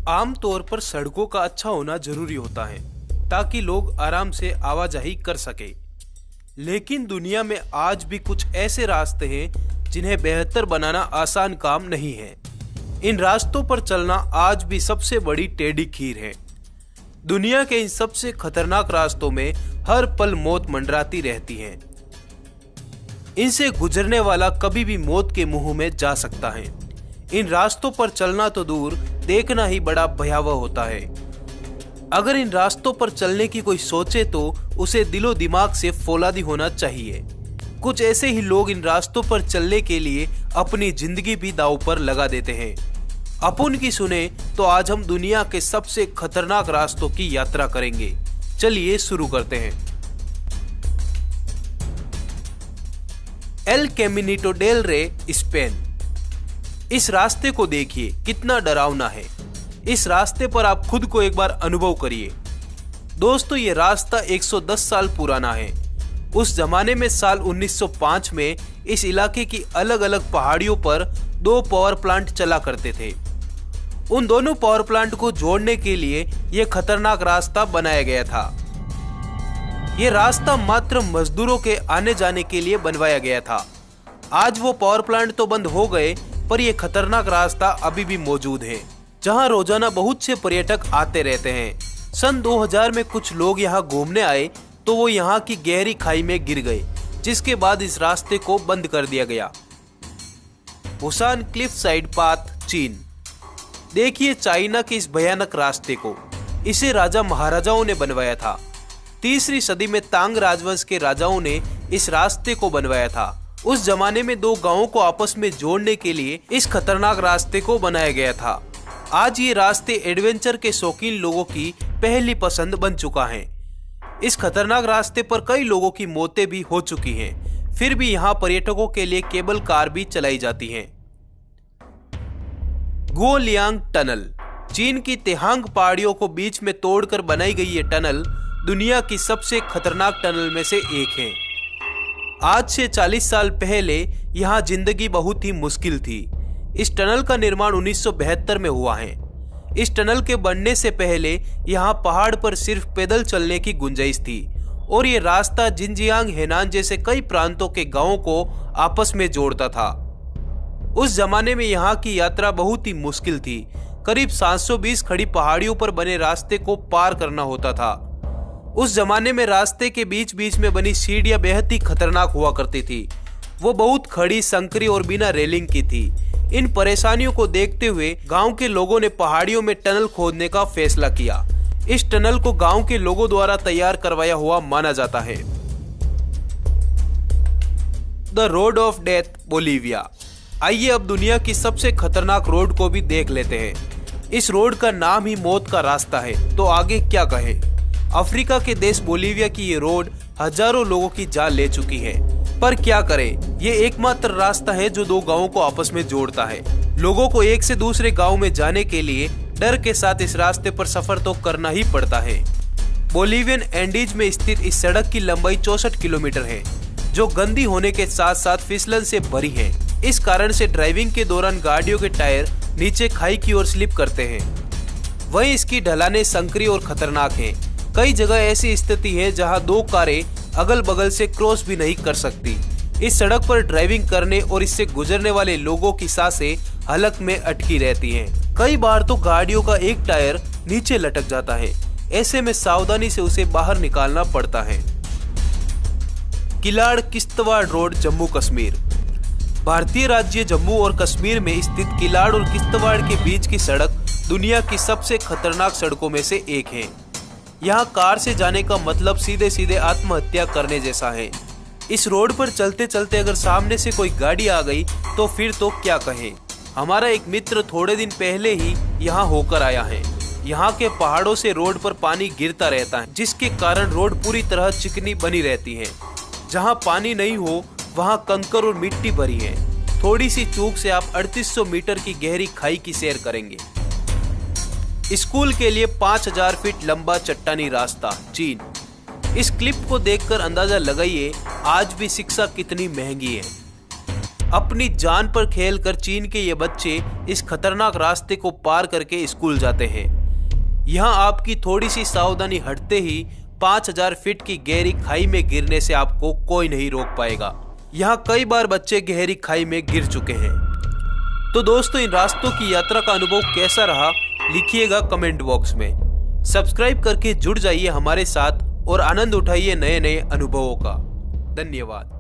आमतौर पर सड़कों का अच्छा होना जरूरी होता है ताकि लोग आराम से आवाजाही कर सके। लेकिन दुनिया में आज भी कुछ ऐसे रास्ते हैं जिन्हें बेहतर बनाना आसान काम नहीं है। इन रास्तों पर चलना आज भी सबसे बड़ी टेढ़ी खीर है। दुनिया के इन सबसे खतरनाक रास्तों में हर पल मौत मंडराती रहती है। इनसे गुजरने वाला कभी भी मौत के मुंह में जा सकता है। इन रास्तों पर चलना तो दूर, देखना ही बड़ा भयावह होता है। अगर इन रास्तों पर चलने की कोई सोचे तो उसे दिलो दिमाग से फौलादी होना चाहिए। कुछ ऐसे ही लोग इन रास्तों पर चलने के लिए अपनी जिंदगी भी दांव पर लगा देते हैं। अपन की सुने तो आज हम दुनिया के सबसे खतरनाक रास्तों की यात्रा करेंगे। चलिए शुरू करते हैं। एल कैमिनिटो डेल रे, स्पेन। इस रास्ते को देखिए, कितना डरावना है। इस रास्ते पर आप खुद को एक बार अनुभव करिए। दोस्तों, ये रास्ता 110 साल पुराना है। उस जमाने में साल 1905 में इस इलाके की अलग अलग पहाड़ियों पर 2 पावर प्लांट चला करते थे। उन दोनों पावर प्लांट को जोड़ने के लिए यह खतरनाक रास्ता बनाया गया था। यह रास्ता मात्र मजदूरों के आने जाने के लिए बनवाया गया था। आज वो पावर प्लांट तो बंद हो गए, पर यह खतरनाक रास्ता अभी भी मौजूद है, जहां रोजाना बहुत से पर्यटक आते रहते हैं। सन 2000 में कुछ लोग यहां घूमने आए तो वो यहां की गहरी खाई में गिर गए, जिसके बाद इस रास्ते को बंद कर दिया गया। बुसान क्लिफ साइड पाथ, चीन। देखिए चाइना के इस भयानक रास्ते को। इसे राजा महाराजाओं ने बनवाया था। 3वीं सदी में तांग राजवंश के राजाओं ने इस रास्ते को बनवाया था। उस जमाने में 2 गांवों को आपस में जोड़ने के लिए इस खतरनाक रास्ते को बनाया गया था। आज ये रास्ते एडवेंचर के शौकीन लोगों की पहली पसंद बन चुका है। इस खतरनाक रास्ते पर कई लोगों की मौतें भी हो चुकी हैं। फिर भी यहाँ पर्यटकों के लिए केबल कार भी चलाई जाती हैं। गुओलियांग टनल। चीन की तेहांग पहाड़ियों को बीच में तोड़कर बनाई गई ये टनल दुनिया की सबसे खतरनाक टनल में से एक है। आज से 40 साल पहले यहाँ जिंदगी बहुत ही मुश्किल थी। इस टनल का निर्माण 1972 में हुआ है। इस टनल के बनने से पहले यहाँ पहाड़ पर सिर्फ पैदल चलने की गुंजाइश थी और ये रास्ता जिनजियांग, हेनान जैसे कई प्रांतों के गांवों को आपस में जोड़ता था। उस जमाने में यहाँ की यात्रा बहुत ही मुश्किल थी। करीब 720 खड़ी पहाड़ियों पर बने रास्ते को पार करना होता था। उस जमाने में रास्ते के बीच बीच में बनी सीढ़ियां बेहद ही खतरनाक हुआ करती थी। वो बहुत खड़ी, संकरी और बिना रेलिंग की थी। इन परेशानियों को देखते हुए गांव के लोगों ने पहाड़ियों में टनल खोदने का फैसला किया। इस टनल को गांव के लोगों द्वारा तैयार करवाया हुआ माना जाता है। The road of death, Bolivia. आइए अब दुनिया की सबसे खतरनाक रोड को भी देख लेते हैं। इस रोड का नाम ही मौत का रास्ता है, तो आगे क्या कहें। अफ्रीका के देश बोलीविया की ये रोड हजारों लोगों की जान ले चुकी है। पर क्या करें, ये एकमात्र रास्ता है जो 2 गांवों को आपस में जोड़ता है। लोगों को एक से दूसरे गांव में जाने के लिए डर के साथ इस रास्ते पर सफर तो करना ही पड़ता है। बोलीवियन एंडीज में स्थित इस सड़क की लंबाई 64 किलोमीटर है, जो गंदी होने के साथ साथ फिसलन से भरी है। इस कारण से ड्राइविंग के दौरान गाड़ियों के टायर नीचे खाई की ओर स्लिप करते हैं। वहीं इसकी ढलानें संकरी और खतरनाक हैं। कई जगह ऐसी स्थिति है जहां 2 कारें अगल बगल से क्रॉस भी नहीं कर सकती। इस सड़क पर ड्राइविंग करने और इससे गुजरने वाले लोगों की सांसें हलक में अटकी रहती हैं। कई बार तो गाड़ियों का एक टायर नीचे लटक जाता है। ऐसे में सावधानी से उसे बाहर निकालना पड़ता है। किलाड़ किश्तवाड़ रोड, जम्मू कश्मीर। भारतीय राज्य जम्मू और कश्मीर में स्थित किलाड़ और किश्तवाड़ के बीच की सड़क दुनिया की सबसे खतरनाक सड़कों में से एक है। यहाँ कार से जाने का मतलब सीधे सीधे आत्महत्या करने जैसा है। इस रोड पर चलते चलते अगर सामने से कोई गाड़ी आ गई तो फिर तो क्या कहें। हमारा एक मित्र थोड़े दिन पहले ही यहाँ होकर आया है। यहाँ के पहाड़ों से रोड पर पानी गिरता रहता है, जिसके कारण रोड पूरी तरह चिकनी बनी रहती है। जहाँ पानी नहीं हो वहाँ कंकर और मिट्टी भरी है। थोड़ी सी चूक से आप 3800 मीटर की गहरी खाई की सैर करेंगे। स्कूल के लिए 5000 फीट लंबा चट्टानी रास्ता, चीन। इस क्लिप को देखकर अंदाजा लगाइए आज भी शिक्षा कितनी महंगी है। अपनी जान पर खेलकर चीन के ये बच्चे इस खतरनाक रास्ते को पार करके स्कूल जाते हैं। यहाँ आपकी थोड़ी सी सावधानी हटते ही 5000 फीट की गहरी खाई में गिरने से आपको कोई नहीं रोक पाएगा। यहाँ कई बार बच्चे गहरी खाई में गिर चुके हैं। तो दोस्तों, इन रास्तों की यात्रा का अनुभव कैसा रहा लिखिएगा कमेंट बॉक्स में। सब्सक्राइब करके जुड़ जाइए हमारे साथ और आनंद उठाइए नए नए अनुभवों का। धन्यवाद।